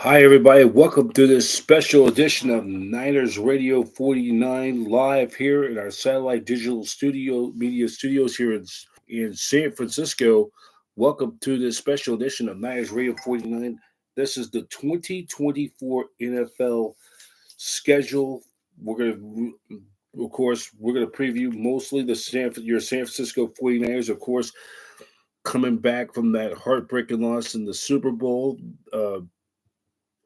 Hi, everybody. Welcome to this special edition of Niners Radio 49 live here in our satellite digital studio, media studios here in San Francisco. Welcome to this special edition of Niners Radio 49. This is the 2024 NFL schedule. Of course, we're going to preview mostly your San Francisco 49ers, of course, coming back from that heartbreaking loss in the Super Bowl.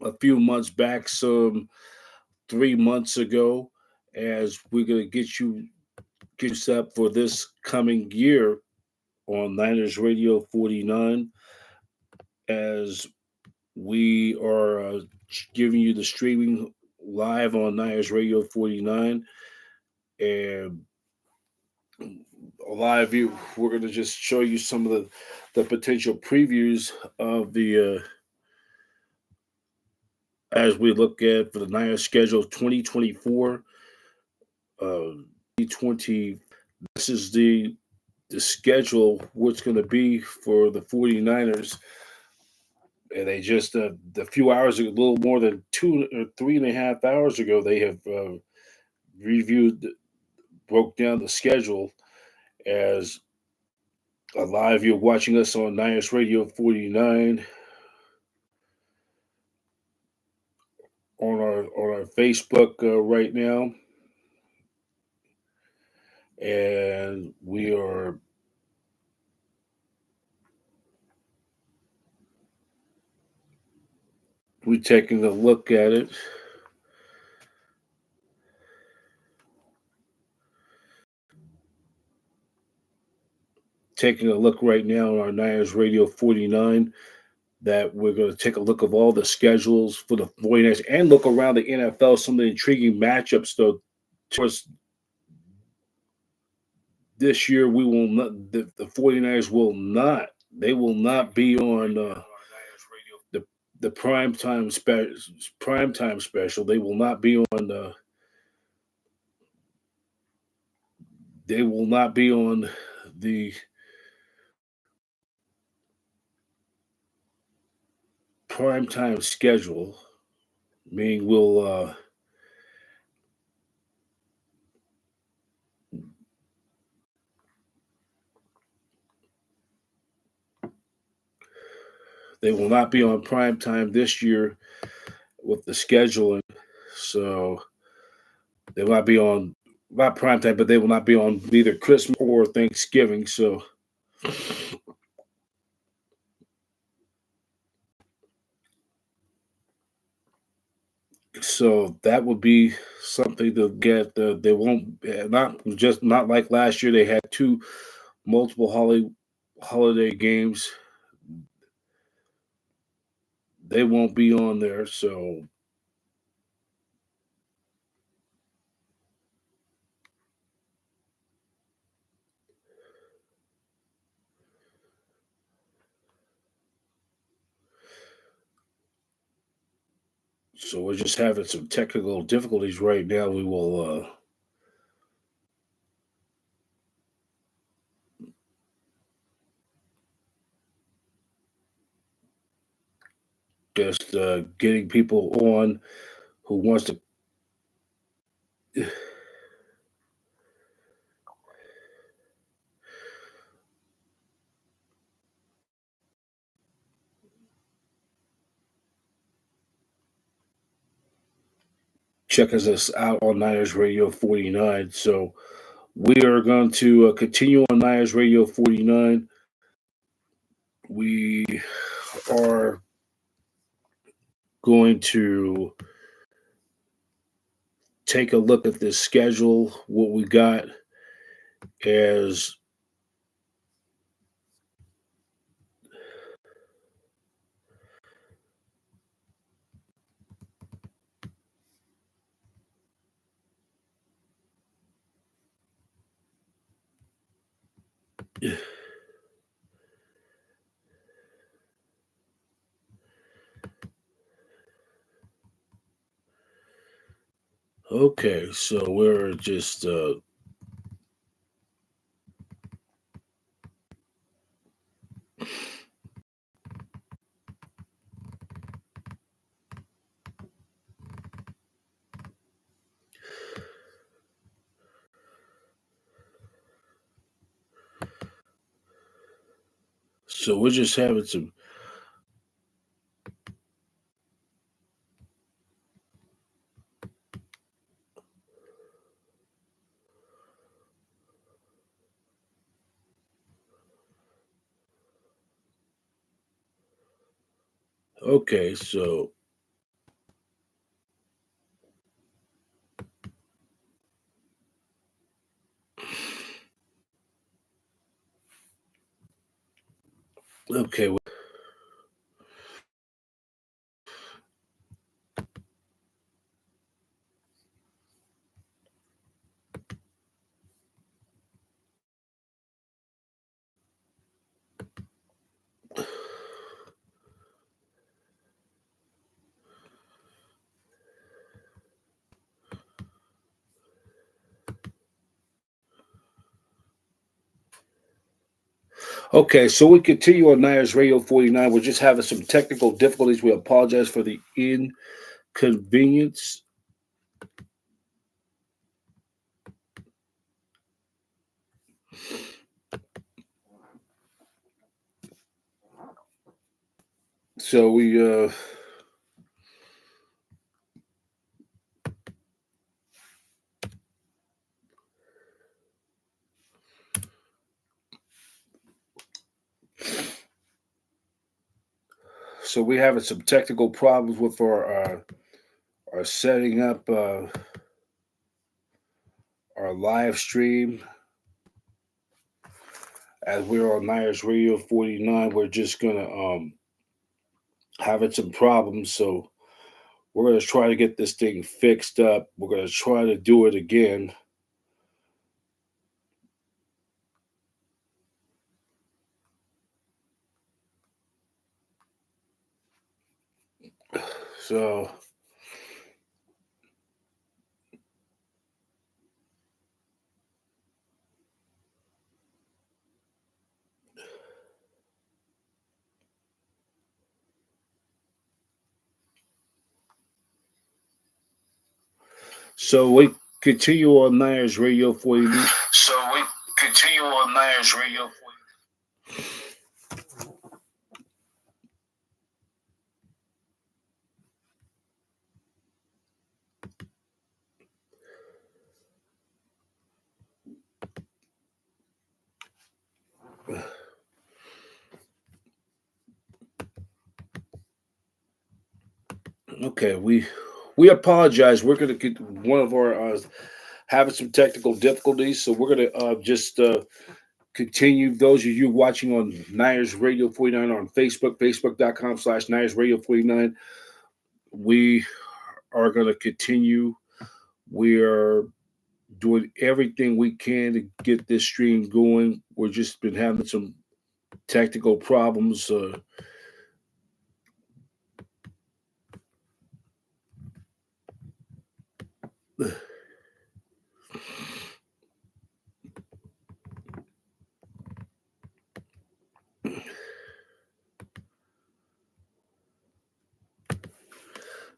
A few months back, some 3 months ago, as we're gonna get you set up for this coming year on Niners Radio 49, as we are giving you the streaming live on Niners Radio 49, and a lot of you, we're gonna just show you some of the potential previews of the as we look at for the Niners schedule 2024. 2020. This is the schedule, what's going to be for the 49ers. And they just, a few hours ago, a little more than 3.5 hours ago, they have reviewed, broke down the schedule as a live. You're watching us on Niners Radio 49 on our Facebook right now. And we're taking a look at it. Taking a look right now on our Niners Radio 49, that we're going to take a look of all the schedules for the 49ers and look around the NFL, some of the intriguing matchups. Though, towards this year, we will not, the 49ers will not, they will not be on the prime time special. They will not be on they will not be on the prime time schedule, meaning they will not be on prime time this year with the scheduling. So they will not be on, not prime time, but they will not be on neither Christmas or Thanksgiving. So that would be something to get. They won't, not like last year. They had two multiple holiday games. They won't be on there. So we're just having some technical difficulties right now. We will just getting people on who wants to. Check us out on Niners Radio 49. So we are going to continue on Niners Radio 49. We are going to take a look at this schedule, what we got as okay. So we're just So we're just having some. Okay, so okay, okay. So we continue on Niners Radio 49. We're just having some technical difficulties. We apologize for the inconvenience. So we having some technical problems with our setting up our live stream as we're on Niners Radio 49. We're just gonna having some problems. So we're gonna try to get this thing fixed up. We're gonna try to do it again. So we continue on Niners Radio 49. So we continue on Niners Radio 49. Okay, we apologize. We're gonna get one of our having some technical difficulties, so we're gonna just continue. Those of you watching on Niners Radio 49 on Facebook, facebook.com/Niners Radio 49, we are gonna continue. We are doing everything we can to get this stream going. We've just been having some technical problems.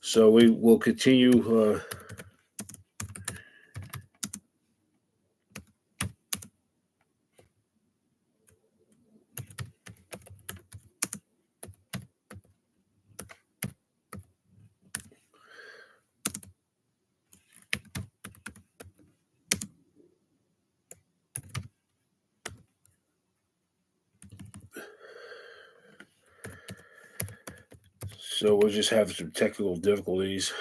So we will continue. So we're just having some technical difficulties.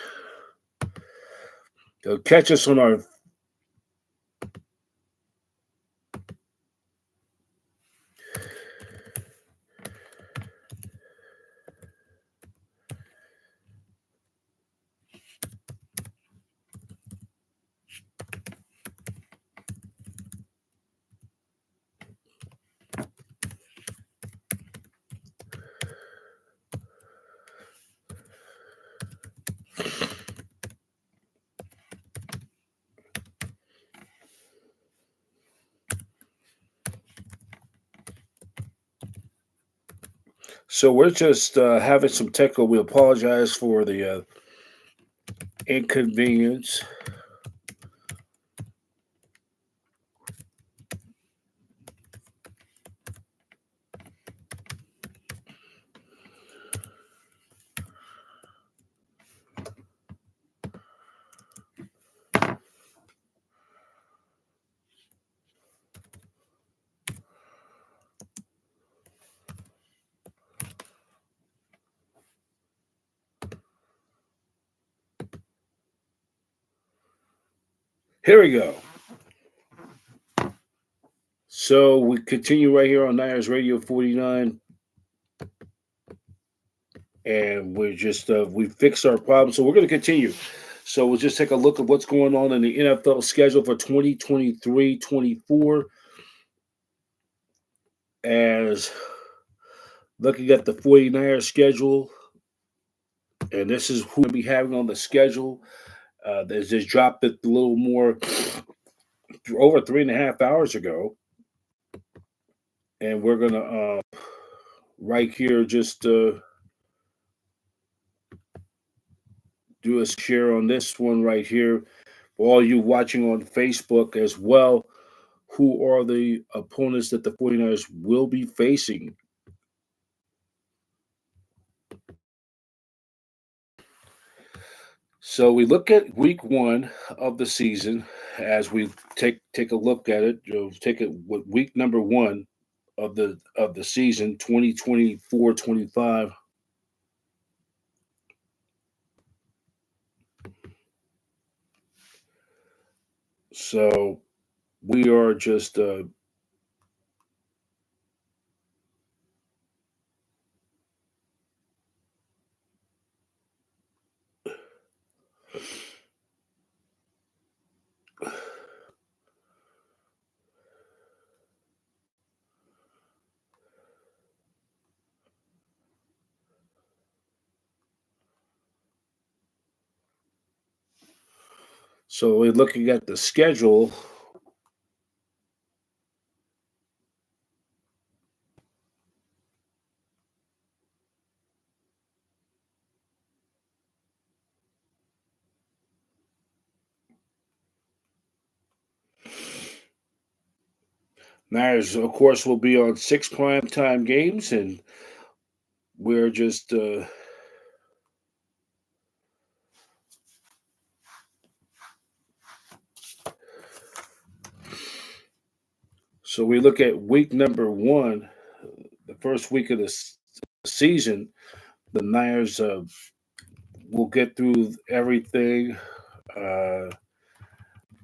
Catch us on our. So we're just having some technical. We apologize for the inconvenience. Here we go. So we continue right here on Niners Radio 49, and we're just we fixed our problem. So we're going to continue. So we'll just take a look at what's going on in the NFL schedule for 2023-24, as looking at the 49ers schedule, and this is who we'll be having on the schedule. They just dropped it a little more over 3.5 hours ago, and we're going to right here just do a share on this one right here. For all you watching on Facebook as well, who are the opponents that the 49ers will be facing? So we look at week one of the season as we take a look at it. Take it with week number one of the season 2024-25. So we are just so we're looking at the schedule. Niners, of course, will be on 6 primetime games, and we're just so we look at week number one, the first week of the season. The Niners will get through everything. Uh,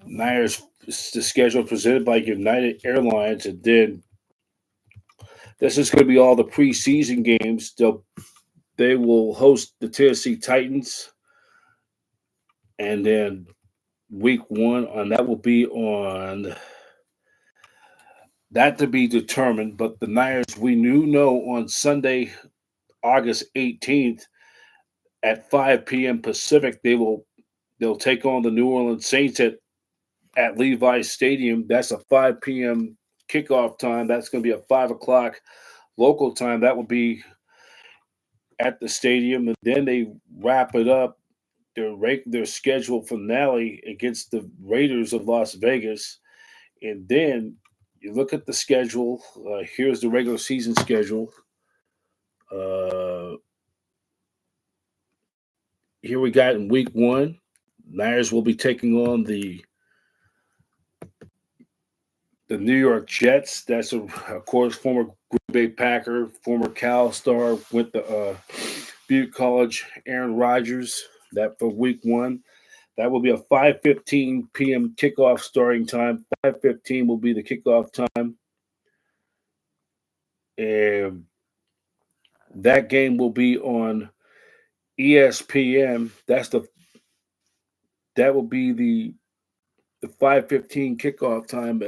Niners, the schedule presented by United Airlines, and then this is going to be all the preseason games. They will host the Tennessee Titans, and then week one, and that will be on that to be determined. But the Niners, we know on Sunday, August 18th at 5 p.m. Pacific, they'll take on the New Orleans Saints at Levi's Stadium. That's a 5 p.m. kickoff time. That's going to be a 5 o'clock local time. That will be at the stadium, and then they wrap it up their scheduled finale against the Raiders of Las Vegas, and then you look at the schedule. Here's the regular season schedule. Uh, Here we got in week one, Niners will be taking on the New York Jets. That's of course former Green Bay Packer, former Cal star, went to Butte College. Aaron Rodgers. That for week one. That will be a 5:15 p.m. kickoff starting time. 5:15 will be the kickoff time, and that game will be on ESPN. That will be the 5:15 kickoff time,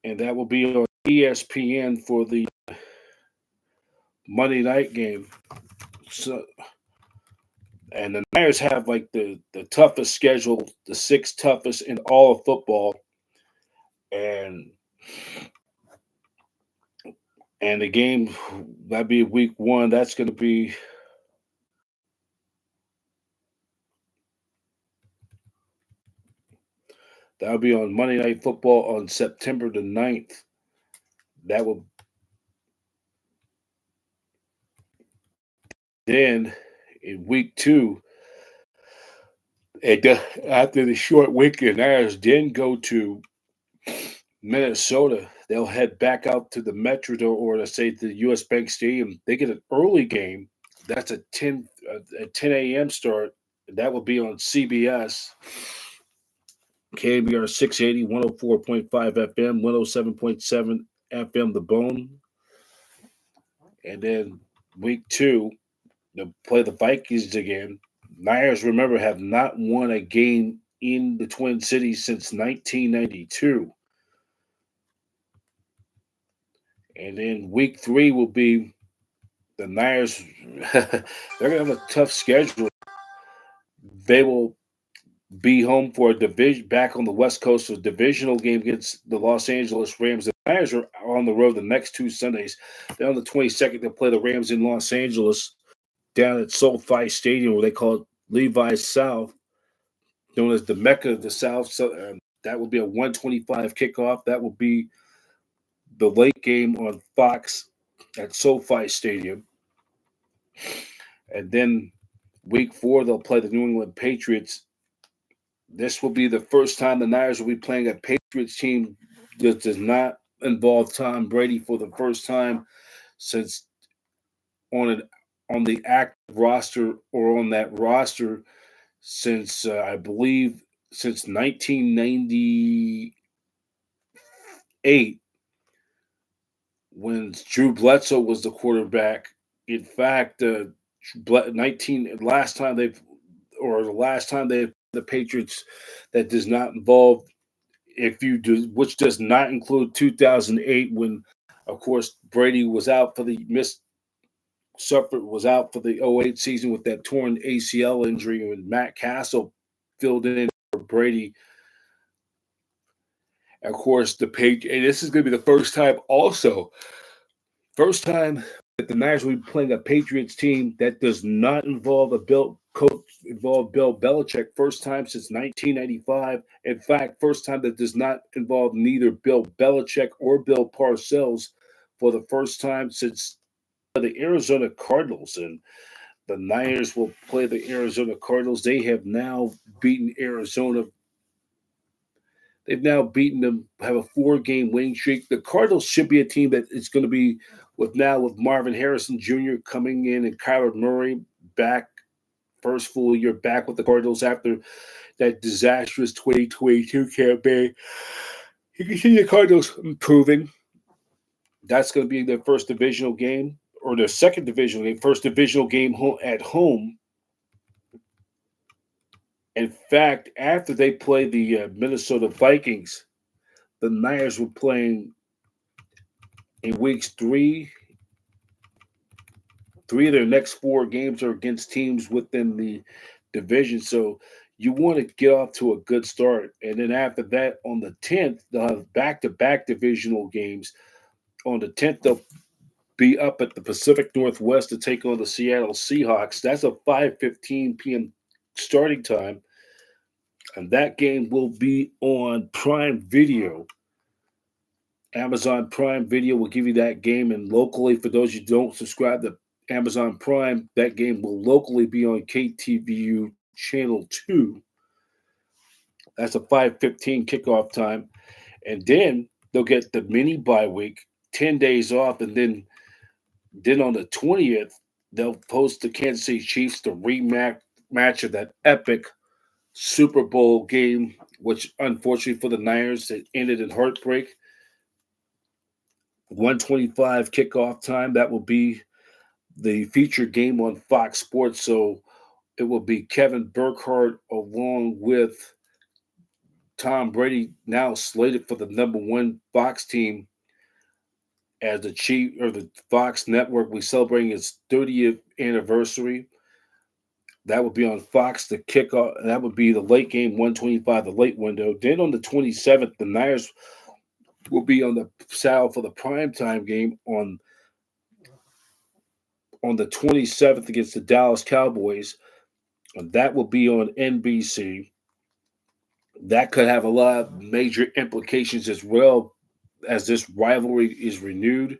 and that will be on ESPN for the Monday night game. So, and the Niners have like the toughest schedule, the sixth toughest in all of football, and the game that'd be week one. That's going to be that'll be on Monday Night Football on September the 9th. That will then in week two. And after the short weekend, Niners then go to Minnesota. They'll head back out to the Metrodome, or let's say to the U.S. Bank Stadium. They get an early game. That's a 10 a 10 a.m. start. That will be on CBS. KBR 680, 104.5 FM, 107.7 FM, The Bone. And then week two, they'll play the Vikings again. Niners, remember, have not won a game in the Twin Cities since 1992. And then week three will be the Niners. They're going to have a tough schedule. They will be home for a division back on the West Coast, a divisional game against the Los Angeles Rams. The Niners are on the road the next two Sundays. Then on the 22nd, they'll play the Rams in Los Angeles down at SoFi Stadium, where they call it Levi's South, known as the Mecca of the South. So that will be a 125 kickoff. That will be the late game on Fox at SoFi Stadium. And then week four, they'll play the New England Patriots. This will be the first time the Niners will be playing a Patriots team that does not involve Tom Brady for the first time since on the active roster or on that roster since I believe since 1998 when Drew Bledsoe was the quarterback. In fact, 19 last time they've or the last time they the Patriots that does not involve if you do which does not include 2008 when of course Brady was out for the missed suffered was out for the '08 season with that torn ACL injury and Matt Castle filled in for Brady. Of course, the page and this is going to be the first time that the Niners will be playing a Patriots team that does not involve Bill Belichick. First time since 1995. In fact, first time that does not involve neither Bill Belichick or Bill Parcells for the first time since the Arizona Cardinals. And the Niners will play the Arizona Cardinals. They have now beaten Arizona. They've now beaten them, have a 4-game winning streak. The Cardinals should be a team that is going to be with Marvin Harrison Jr. coming in and Kyler Murray back, first full year back with the Cardinals after that disastrous 2022 campaign. You can see the Cardinals improving. That's going to be their first divisional game or their second divisional game, first divisional game at home. In fact, after they played the Minnesota Vikings, the Niners were playing in weeks three of their next 4 games are against teams within the division. So you want to get off to a good start. And then after that, on the 10th, they'll have back-to-back divisional games. On the 10th, they'll be up at the Pacific Northwest to take on the Seattle Seahawks. That's a 5:15 p.m. starting time. And that game will be on Prime Video. Amazon Prime Video will give you that game. And locally, for those who don't subscribe to Amazon Prime, that game will locally be on KTVU Channel 2. That's a 5:15 kickoff time. And then they'll get the mini bye week, 10 days off. And then on the 20th, they'll host the Kansas City Chiefs, the rematch of that epic Super Bowl game, which unfortunately for the Niners, it ended in heartbreak. 125 kickoff time. That will be the featured game on Fox Sports. So it will be Kevin Burkhardt along with Tom Brady, now slated for the number 1 Fox team as the chief or the Fox network. We celebrating its 30th anniversary. That would be on Fox to kick off. That would be the late game, 125, the late window. Then on the 27th, the Niners will be on the saddle for the primetime game on the 27th against the Dallas Cowboys. And that will be on NBC. That could have a lot of major implications as well as this rivalry is renewed.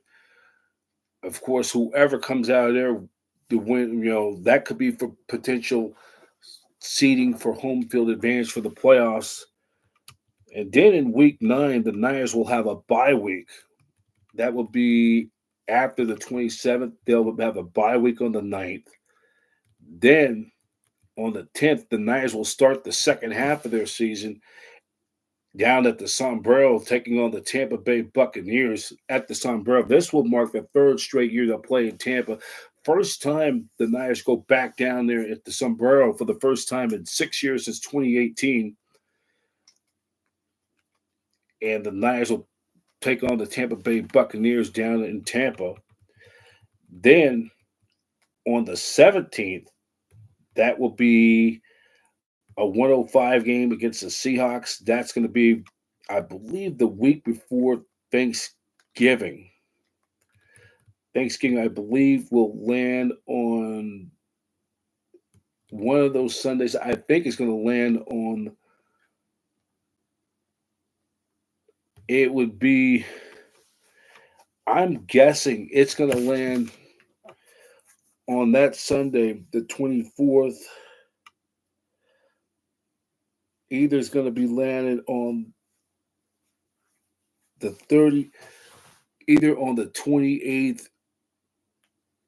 Of course, whoever comes out of there to win, that could be for potential seeding for home field advantage for the playoffs. And then in week 9, the Niners will have a bye week. That will be after the 27th. They'll have a bye week on the 9th. Then on the 10th, the Niners will start the second half of their season down at the Sombrero, taking on the Tampa Bay Buccaneers at the Sombrero. This will mark the third straight year they'll play in Tampa. First time the Niners go back down there at the Sombrero for the first time in 6 years since 2018. And the Niners will take on the Tampa Bay Buccaneers down in Tampa. Then on the 17th, that will be a 105 game against the Seahawks. That's going to be, I believe, the week before Thanksgiving. Thanksgiving, I believe, will land on one of those Sundays. I think it's going to land on, it would be, I'm guessing it's going to land on that Sunday, the 24th. Either it's going to be landed on the 30, either on the 28th,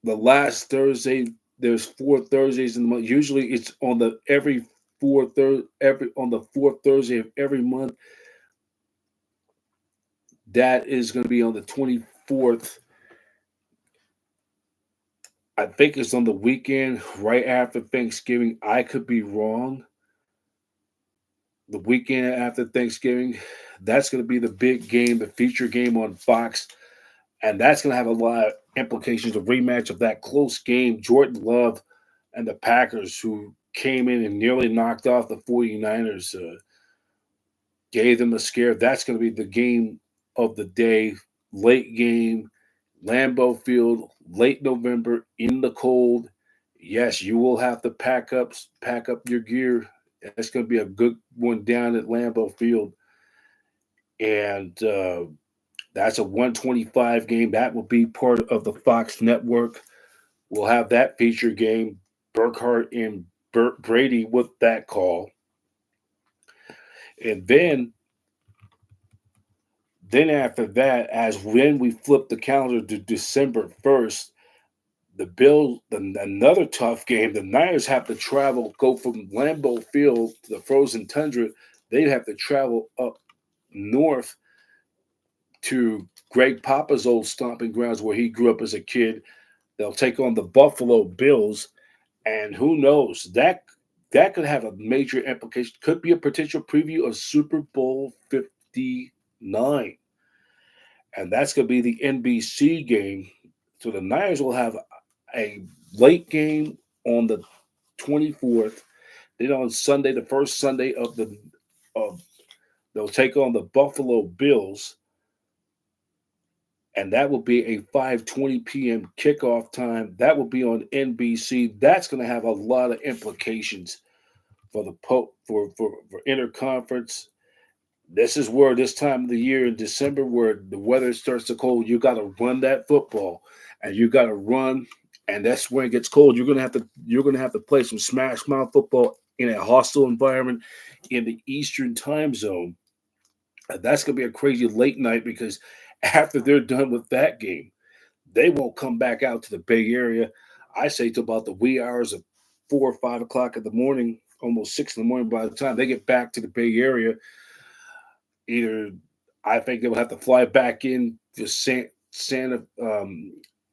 the last Thursday. There's 4 Thursdays in the month. Usually it's on the every on the fourth Thursday of every month. That is going to be on the 24th. I think it's on the weekend right after Thanksgiving. I could be wrong. The weekend after Thanksgiving, that's going to be the big game, the feature game on Fox. And that's going to have a lot of implications. A rematch of that close game, Jordan Love and the Packers, who came in and nearly knocked off the 49ers, gave them a scare. That's going to be the game of the day, late game, Lambeau Field, late November in the cold. Yes, you will have to pack up your gear. That's going to be a good one down at Lambeau Field, and that's a 125 game. That will be part of the Fox network. We'll have that feature game. Burkhardt and Brady with that call, and then after that, as when we flip the calendar to December 1st, the Bills, another tough game. The Niners have to travel, go from Lambeau Field to the frozen tundra. They have to travel up north to Greg Papa's old stomping grounds where he grew up as a kid. They'll take on the Buffalo Bills, and who knows, that could have a major implication. Could be a potential preview of Super Bowl 59, and that's going to be the NBC game. So the Niners will have a late game on the 24th. Then on Sunday, the first Sunday of they'll take on the Buffalo Bills, and that will be a 5:20 p.m. kickoff time. That will be on NBC. That's going to have a lot of implications for the for interconference. This is where this time of the year in December, where the weather starts to cold, you got to run that football, and you got to run, and that's when it gets cold. You're gonna have to play some smash mouth football in a hostile environment in the Eastern time zone. That's gonna be a crazy late night because after they're done with that game, they won't come back out to the Bay Area. I say to about the wee hours of 4 or 5 o'clock in the morning, almost 6 in the morning. By the time they get back to the Bay Area, either I think they will have to fly back in to Santa.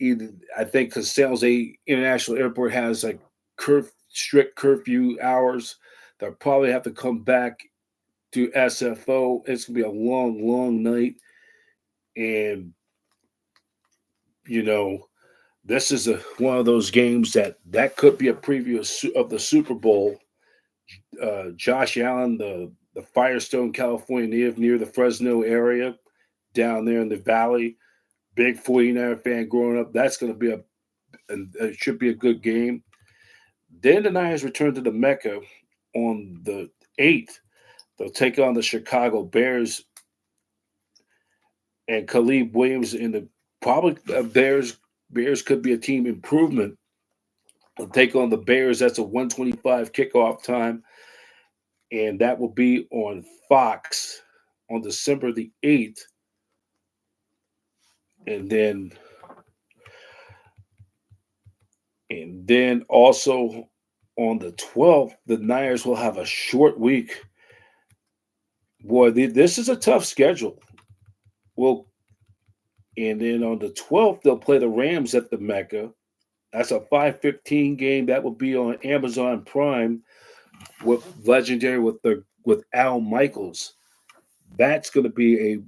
Either I think because San Jose International Airport has like strict curfew hours, they'll probably have to come back to SFO. It's gonna be a long, long night, and you know this is one of those games that could be a preview of the Super Bowl. Josh Allen, the Firestone, California native near the Fresno area, down there in the valley. Big 49er fan growing up. That's going to be it should be a good game. Then the Niners return to the Mecca on the 8th. They'll take on the Chicago Bears and Khalid Williams in the probably Bears. Bears could be a team improvement. They'll take on the Bears. That's a 125 kickoff time, and that will be on Fox on December the 8th. And then also on the 12th, the Niners will have a short week Boy, this is a tough schedule. Well, and then on the 12th, they'll play the Rams at the Mecca. That's a 5:15 game. That will be on Amazon Prime with legendary with Al Michaels. That's going to be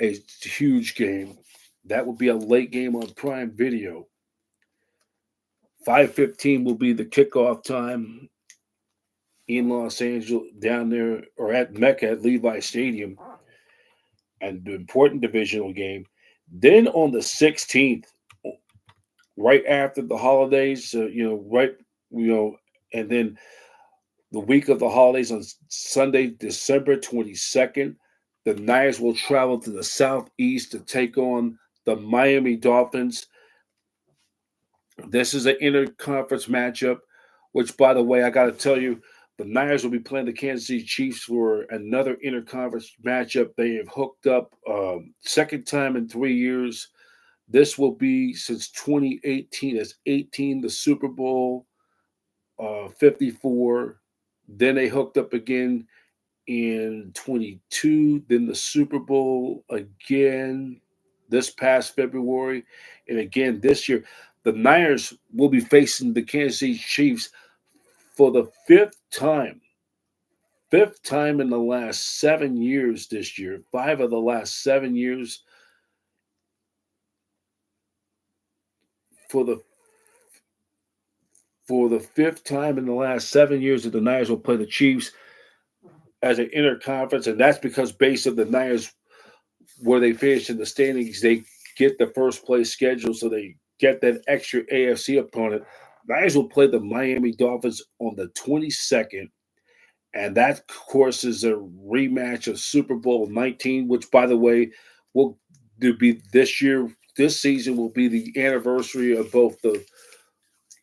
a huge game. That will be a late game on Prime Video. 5:15 will be the kickoff time in Los Angeles, down there or at Mecca at Levi Stadium, and the important divisional game. Then on the 16th, right after the holidays, you know, and then the week of the holidays on Sunday, December 22nd, the Niners will travel to the Southeast to take on the Miami Dolphins. This is an interconference matchup, which, by the way, I got to tell you, the Niners will be playing the Kansas City Chiefs for another interconference matchup. They have hooked up second time in 3 years. This will be since 2018. It's 18, the Super Bowl, 54. Then they hooked up again in 22, then the Super Bowl again this past February, and again this year. The Niners will be facing the Kansas City Chiefs for the fifth time in the last 7 years this year. 5 of the last 7 years for the fifth time in the last 7 years that the Niners will play the Chiefs as an interconference, and that's because based on the Niners where they finish in the standings, they get the first place schedule, so they get that extra AFC opponent. Niners will play the Miami Dolphins on the 22nd, and that, of course, is a rematch of Super Bowl 19, which, by the way, will be this year. This season will be the anniversary of both the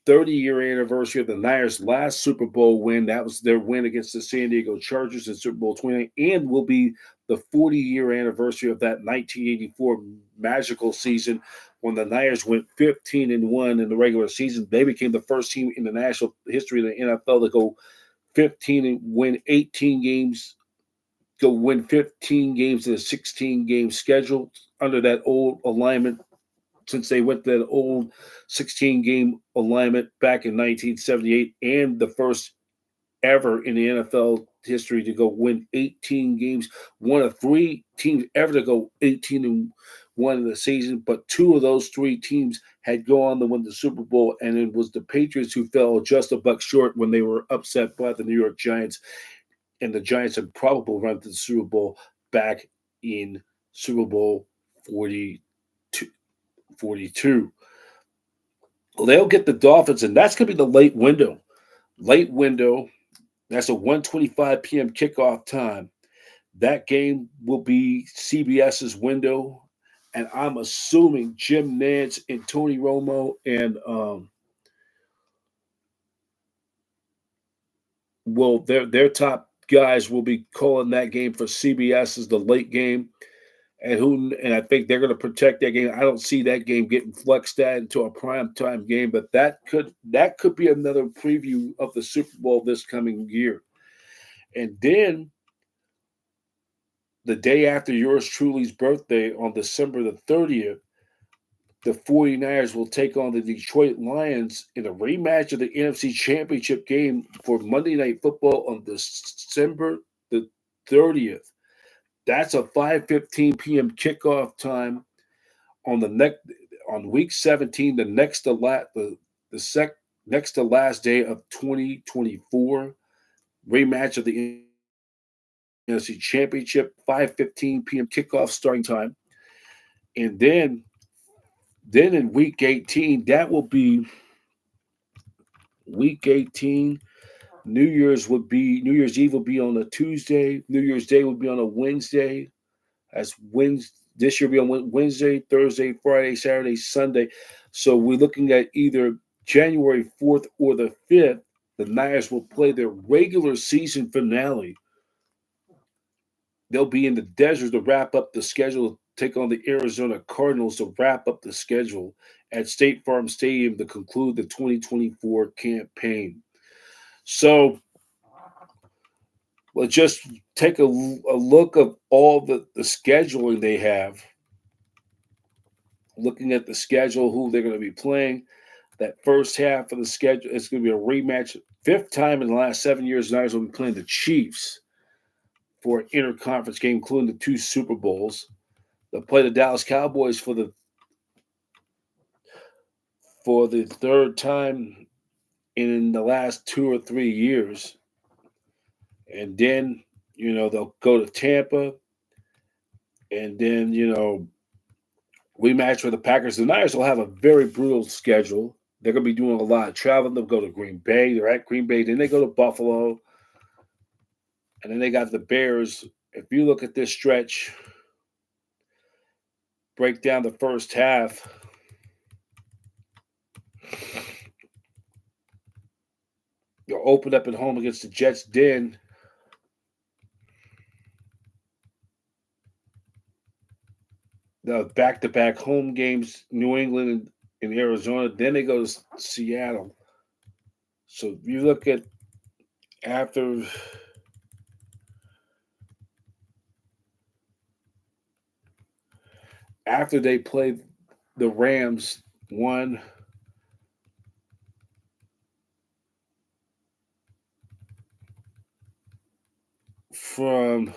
30-year anniversary of the Niners' last Super Bowl win. That was their win against the San Diego Chargers in Super Bowl 29, and will be the 40-year anniversary of that 1984 magical season when the Niners went 15-1 in the regular season. They became the first team in the national history of the NFL to go 15 and win 18 games, go win 15 games in a 16-game schedule under that old alignment, since they went to that old 16 game alignment back in 1978, and the first ever in the NFL history to go win 18 games. One of three teams ever to go 18-1 in the season, but two of those three teams had gone on to win the Super Bowl, and it was the Patriots who fell just a buck short when they were upset by the New York Giants, and the Giants had probably run to the Super Bowl back in Super Bowl 42. 42. Well, they'll get the Dolphins, and that's going to be the late window. Late window. That's a 1:25 p.m. kickoff time. That game will be CBS's window, and I'm assuming Jim Nantz and Tony Romo and their top guys will be calling that game for CBS as the late game. And I think they're going to protect that game. I don't see that game getting flexed out into a prime time game, but that could be another preview of the Super Bowl this coming year. And then the day after yours truly's birthday on December the 30th, the 49ers will take on the Detroit Lions in a rematch of the NFC Championship game for Monday Night Football on December the 30th. That's a 5:15 p.m. kickoff time on the week 17, the next to last day of 2024, rematch of the NFC Championship, 5:15 p.m. kickoff starting time. And then in week 18, that will be week 18. New Year's Eve will be on a Tuesday. New Year's Day will be on a Wednesday. That's Wednesday. This year will be on Wednesday, Thursday, Friday, Saturday, Sunday. So we're looking at either January 4th or the 5th. The Niners will play their regular season finale. They'll be in the desert to wrap up the schedule, take on the Arizona Cardinals to wrap up the schedule at State Farm Stadium to conclude the 2024 campaign. So Well, just take a look of all the scheduling they have, looking at the schedule, who they're going to be playing. That first half of the schedule, it's going to be a rematch. Fifth time in the last 7 years, Niners will be playing the Chiefs for an interconference game, including the two Super Bowls. They'll play the Dallas Cowboys for the third time in the last 2 or 3 years. And then, they'll go to Tampa and then, rematch with the Packers. The Niners will have a very brutal schedule. They're going to be doing a lot of traveling. They'll go to Green Bay. They're at Green Bay. Then they go to Buffalo. And then they got the Bears. If you look at this stretch, break down the first half, you'll open up at home against the Jets. Then the back-to-back home games, New England and Arizona. Then they go to Seattle. So you look at after after they play the Rams, one from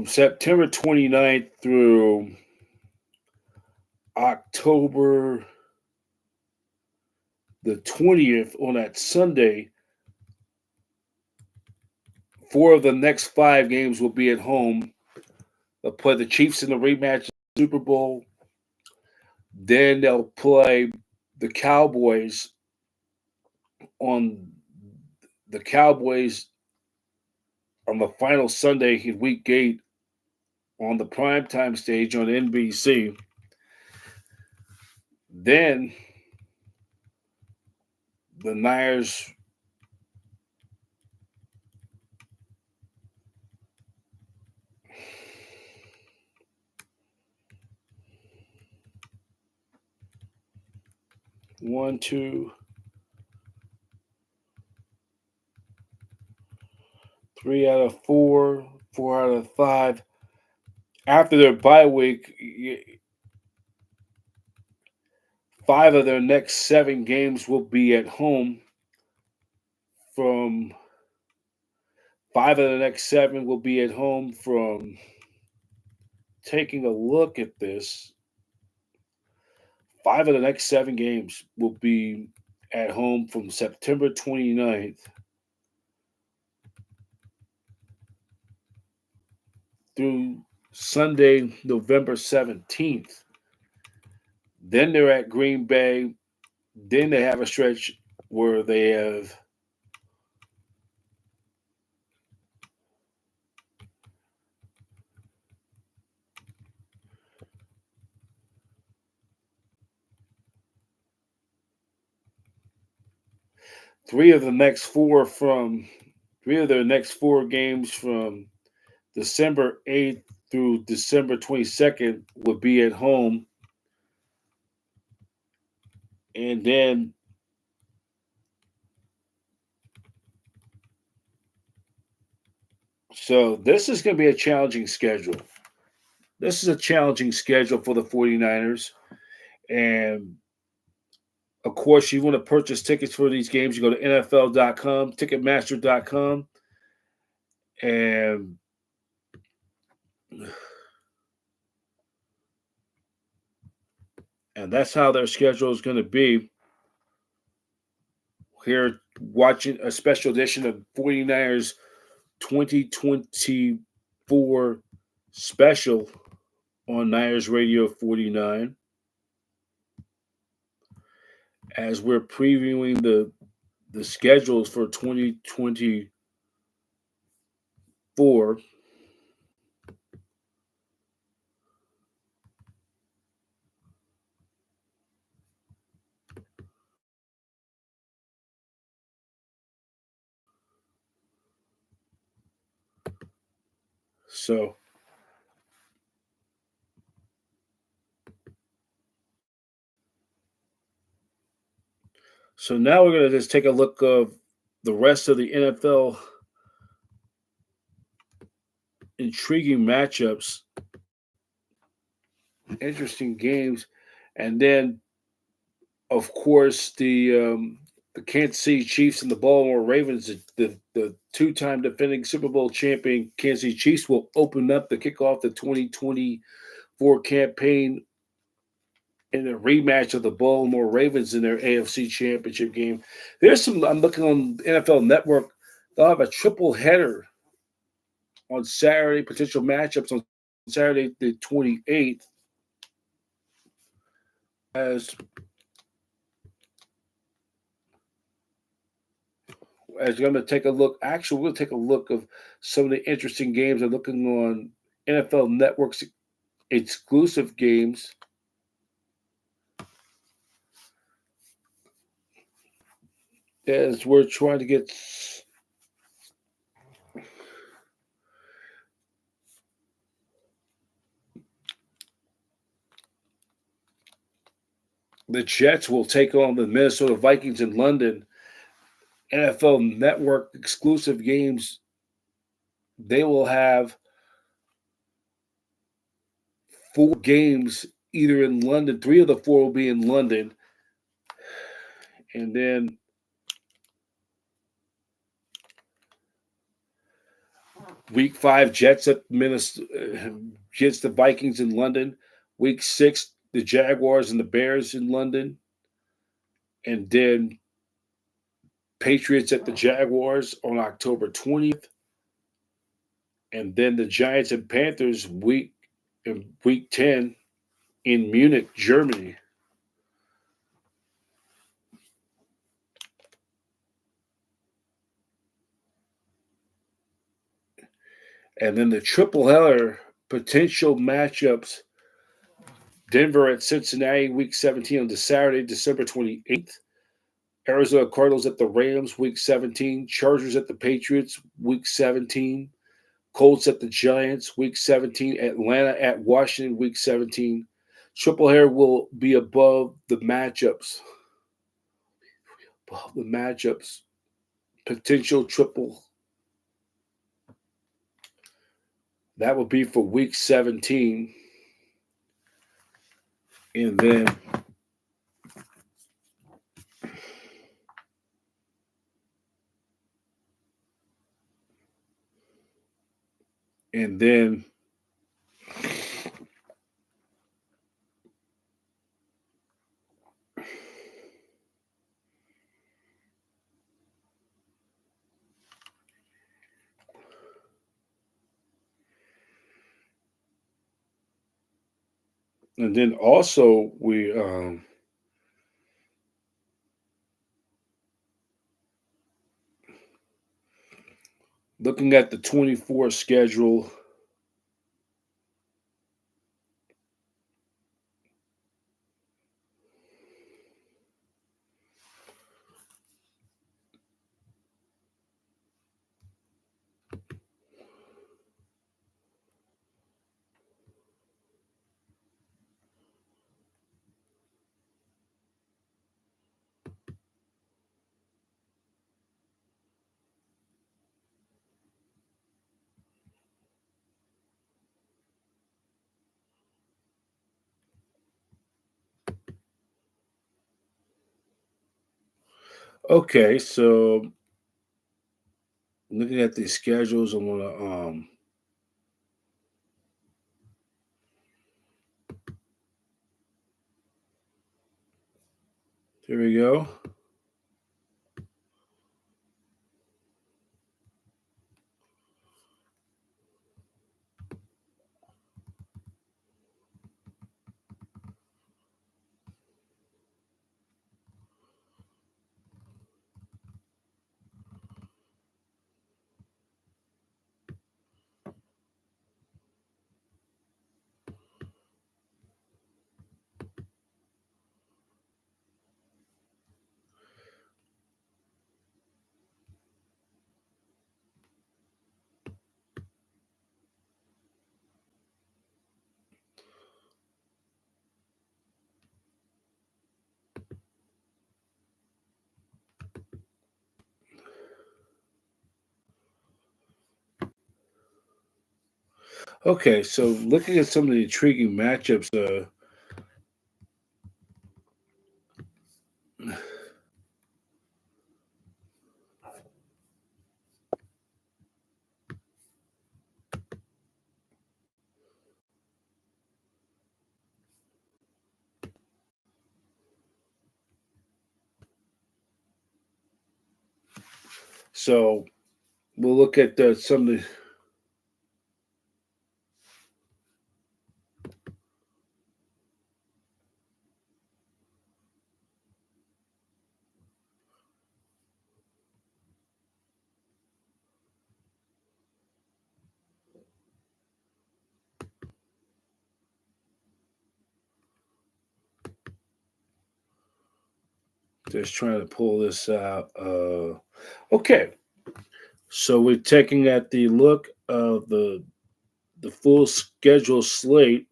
September 29th through October the 20th on that Sunday. 4 of the next 5 games will be at home. They'll play the Chiefs in the rematch of the Super Bowl. Then they'll play the Cowboys on the final Sunday in Week 8 on the primetime stage on NBC. Then the Niners one, two, three out of four, 4 out of 5. After their bye week, 5 of their next 7 games will be at home. From 5 of the next 7 will be at home. From taking a look at this, 5 of the next 7 games will be at home from September 29th through Sunday, November 17th. Then they're at Green Bay. Then they have a stretch where they have three of their next 4 games from December 8th through December 22nd will be at home. And then so this is going to be a challenging schedule. This is a challenging schedule for the 49ers. And of course, you want to purchase tickets for these games, you go to NFL.com, Ticketmaster.com, and that's how their schedule is going to be. Here, watching a special edition of 49ers 2024 special on Niners Radio 49 as we're previewing the schedules for 2024. So now we're going to just take a look of the rest of the NFL intriguing matchups, interesting games, and then of course the Kansas City Chiefs and the Baltimore Ravens, the two-time defending Super Bowl champion Kansas City Chiefs will open up to kick off the 2024 campaign in a rematch of the Baltimore Ravens in their AFC Championship game. There's some. I'm looking on NFL Network. They'll have a triple header on Saturday. Potential matchups on Saturday the 28th. As as we're going to take a look. Actually, we're going to take a look of some of the interesting games. I'm looking on NFL Network's exclusive games. As we're trying to get the Jets will take on the Minnesota Vikings in London. NFL Network exclusive games. They will have 4 games either in London. 3 of the 4 will be in London. And then week 5, Jets at Minnesota, Jets the Vikings in London. Week 6, the Jaguars and the Bears in London. And then Patriots at the Jaguars on October 20th. And then the Giants and Panthers week 10 in Munich, Germany. And then the triple header potential matchups: Denver at Cincinnati, week 17 on the Saturday, December 28th. Arizona Cardinals at the Rams, week 17. Chargers at the Patriots, week 17. Colts at the Giants, week 17. Atlanta at Washington, week 17. Triple header will be above the matchups. Above the matchups. Potential triple. That will be for week 17. And then and then also we looking at the 24 schedule. Okay, so looking at these schedules, I'm gonna here we go. Okay, so looking at some of the intriguing matchups, so we'll look at some of just trying to pull this out. Okay, so we're taking at the look of the full schedule slate.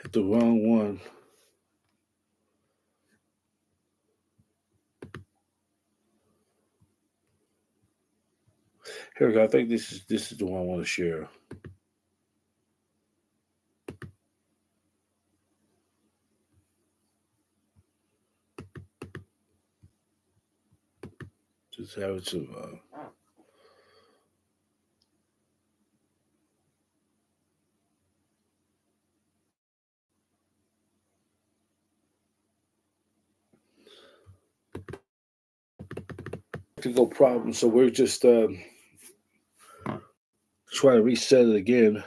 Hit the wrong one. Here we go. I think this is the one I want to share. Just have some. Technical problem, so we're just trying to reset it again.